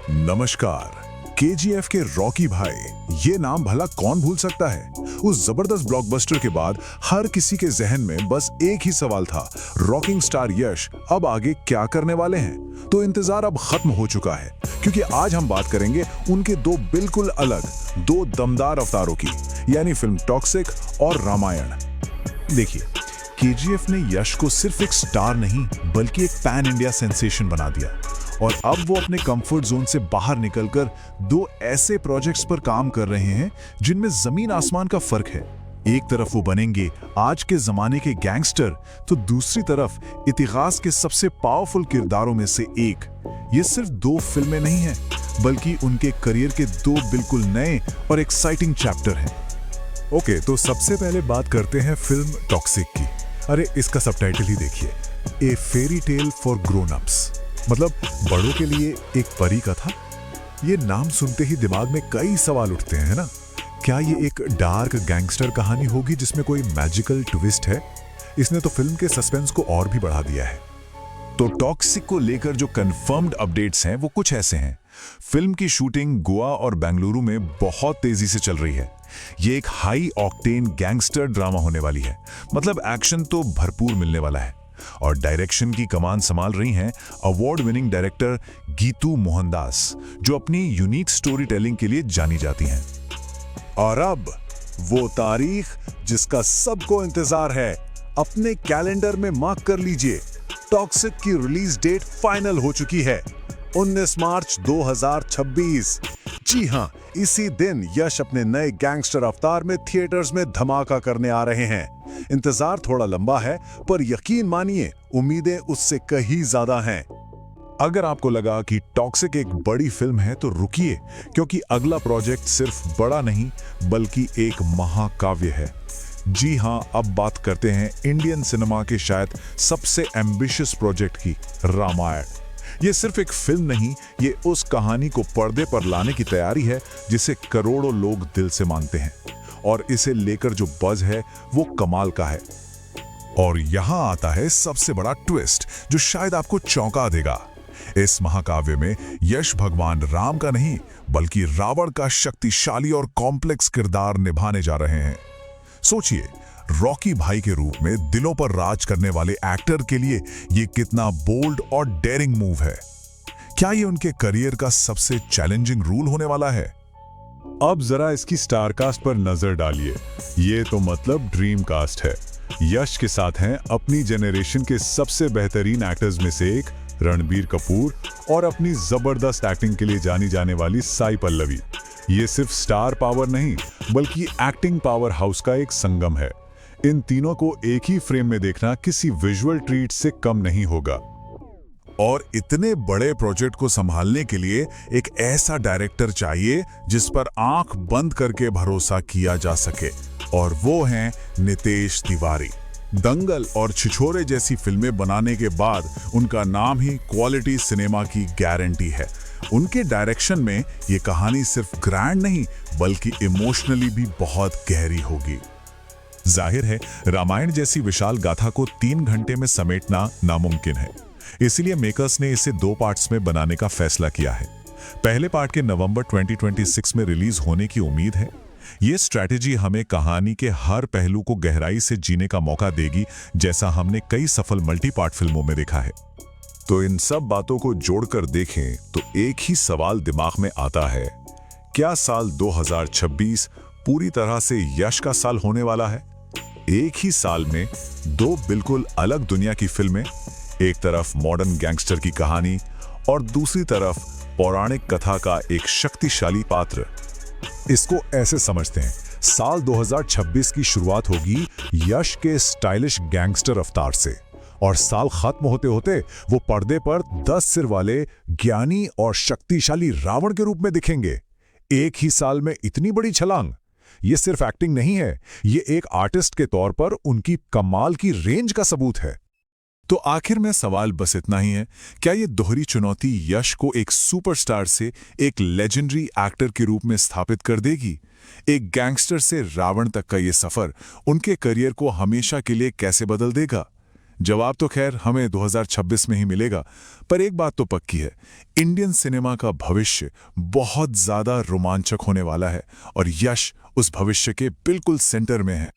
नमस्कार। केजीएफ के रॉकी भाई, ये नाम भला कौन भूल सकता है। उस जबरदस्त ब्लॉकबस्टर के बाद हर किसी के जहन में बस एक ही सवाल था, रॉकिंग स्टार यश अब आगे क्या करने वाले हैं। तो इंतजार अब खत्म हो चुका है, क्योंकि आज हम बात करेंगे उनके दो बिल्कुल अलग, दो दमदार अवतारों की, यानी फिल्म टॉक्सिक और रामायण। देखिए, केजीएफ ने यश को सिर्फ एक स्टार नहीं बल्कि एक पैन इंडिया सेंसेशन बना दिया, और अब वो अपने कंफर्ट जोन से बाहर निकलकर दो ऐसे प्रोजेक्ट्स पर काम कर रहे हैं जिनमें जमीन आसमान का फर्क है। एक तरफ वो बनेंगे आज के जमाने के गैंगस्टर, तो दूसरी तरफ इतिहास के सबसे पावरफुल किरदारों में से एक। ये सिर्फ दो फिल्में नहीं हैं, बल्कि उनके करियर के दो बिल्कुल नए और एक्साइटिंग चैप्टर हैं। ओके, तो सबसे पहले बात करते हैं फिल्म टॉक्सिक की। अरे, इसका सबटाइटल ही देखिए, a fairy tale for grown ups, मतलब बड़ों के लिए एक परी कथा। ये नाम सुनते ही दिमाग में कई सवाल उठते हैं, है ना? क्या ये एक डार्क गैंगस्टर कहानी होगी जिसमें कोई मैजिकल ट्विस्ट है? इसने तो फिल्म के सस्पेंस को और भी बढ़ा दिया है। तो टॉक्सिक को लेकर जो कंफर्म्ड अपडेट्स हैं वो कुछ ऐसे हैं। फिल्म की शूटिंग गोवा और बेंगलुरु में बहुत तेजी से चल रही है। ये एक हाई ऑक्टेन गैंगस्टर ड्रामा होने वाली है, मतलब एक्शन तो भरपूर मिलने वाला है। और डायरेक्शन की कमान संभाल रही हैं award winning director Geetu Mohandas, जो अपनी यूनिक स्टोरी टेलिंग के लिए जानी जाती हैं। और अब वो तारीख जिसका सबको इंतजार है, अपने कैलेंडर में मार्क कर लीजिए। टॉक्सिक की रिलीज डेट फाइनल हो चुकी है, 19 मार्च 2026। जी हां, इसी दिन यश अपने नए गैंगस्टर अवतार में थिएटर्स में धमाका करने आ रहे हैं। इंतजार थोड़ा लंबा है, पर यकीन मानिए उम्मीदें उससे कहीं ज्यादा हैं। अगर आपको लगा कि टॉक्सिक एक बड़ी फिल्म है तो रुकिए, क्योंकि अगला प्रोजेक्ट सिर्फ बड़ा नहीं बल्कि एक महाकाव्य है। जी हां, अब बात करते हैं इंडियन सिनेमा के शायद सबसे एम्बिशियस प्रोजेक्ट की, रामायण। ये सिर्फ एक फिल्म नहीं, ये उस कहानी को पर्दे पर लाने की तैयारी है जिसे करोड़ों लोग दिल से मानते हैं, और इसे लेकर जो बज़ है वो कमाल का है। और यहां आता है सबसे बड़ा ट्विस्ट, जो शायद आपको चौंका देगा। इस महाकाव्य में यश भगवान राम का नहीं बल्कि रावण का शक्तिशाली और कॉम्प्लेक्स किरदार निभाने जा रहे हैं। सोचिए, रॉकी भाई के रूप में दिलों पर राज करने वाले एक्टर के लिए ये कितना बोल्ड और डेयरिंग मूव है। क्या ये उनके करियर का सबसे चैलेंजिंग रोल होने वाला है? अब जरा इसकी स्टार कास्ट पर नजर डालिए। ये तो मतलब ड्रीम कास्ट है। यश के साथ हैं अपनी जेनरेशन के सबसे बेहतरीन एक्टर्स में से एक रणबीर कपूर, और अपनी जबरदस्त एक्टिंग के लिए जानी जाने वाली साई पल्लवी। ये सिर्फ स्टार पावर नहीं बल्कि एक्टिंग पावर हाउस का एक संगम है। इन तीनों को एक ही फ्रेम में देखना किसी विजुअल ट्रीट से कम नहीं होगा। और इतने बड़े प्रोजेक्ट को संभालने के लिए एक ऐसा डायरेक्टर चाहिए जिस पर आंख बंद करके भरोसा किया जा सके, और वो हैं नितेश तिवारी। दंगल और छिछोरे जैसी फिल्में बनाने के बाद उनका नाम ही क्वालिटी सिनेमा की गारंटी है। उनके डायरेक्शन में ये कहानी सिर्फ ग्रैंड नहीं बल्कि इमोशनली भी बहुत गहरी होगी। जाहिर है, रामायण जैसी विशाल गाथा को 3 घंटे में समेटना नामुमकिन है, इसलिए मेकर्स ने इसे 2 पार्ट्स में बनाने का फैसला किया है। पहले पार्ट के नवंबर 2026 में रिलीज होने की उम्मीद है। ये स्ट्रैटेजी हमें कहानी के हर पहलू को गहराई से जीने का मौका देगी, जैसा हमने कई सफल मल्टी पार्ट फिल्मों में देखा है। तो इन सब बातों को जोड़कर देखें तो एक ही सवाल दिमाग में आता है, क्या साल 2026 पूरी तरह से यश का साल होने वाला है? एक ही साल में दो बिल्कुल अलग दुनिया की फिल्में, एक तरफ मॉडर्न गैंगस्टर की कहानी और दूसरी तरफ पौराणिक कथा का एक शक्तिशाली पात्र। इसको ऐसे समझते हैं, साल 2026 की शुरुआत होगी यश के स्टाइलिश गैंगस्टर अवतार से, और साल खत्म होते होते वो पर्दे पर 10 सिर वाले ज्ञानी और शक्तिशाली रावण के रूप में दिखेंगे। एक ही साल में इतनी बड़ी छलांग, ये सिर्फ एक्टिंग नहीं है, ये एक आर्टिस्ट के तौर पर उनकी कमाल की रेंज का सबूत है। तो आखिर में सवाल बस इतना ही है, क्या ये दोहरी चुनौती यश को एक सुपरस्टार से एक लेजेंडरी एक्टर के रूप में स्थापित कर देगी? एक गैंगस्टर से रावण तक का ये सफर उनके करियर को हमेशा के लिए कैसे बदल देगा? जवाब तो खैर हमें 2026 में ही मिलेगा, पर एक बात तो पक्की है, इंडियन सिनेमा का भविष्य बहुत ज्यादा रोमांचक होने वाला है और यश उस भविष्य के बिल्कुल सेंटर में है।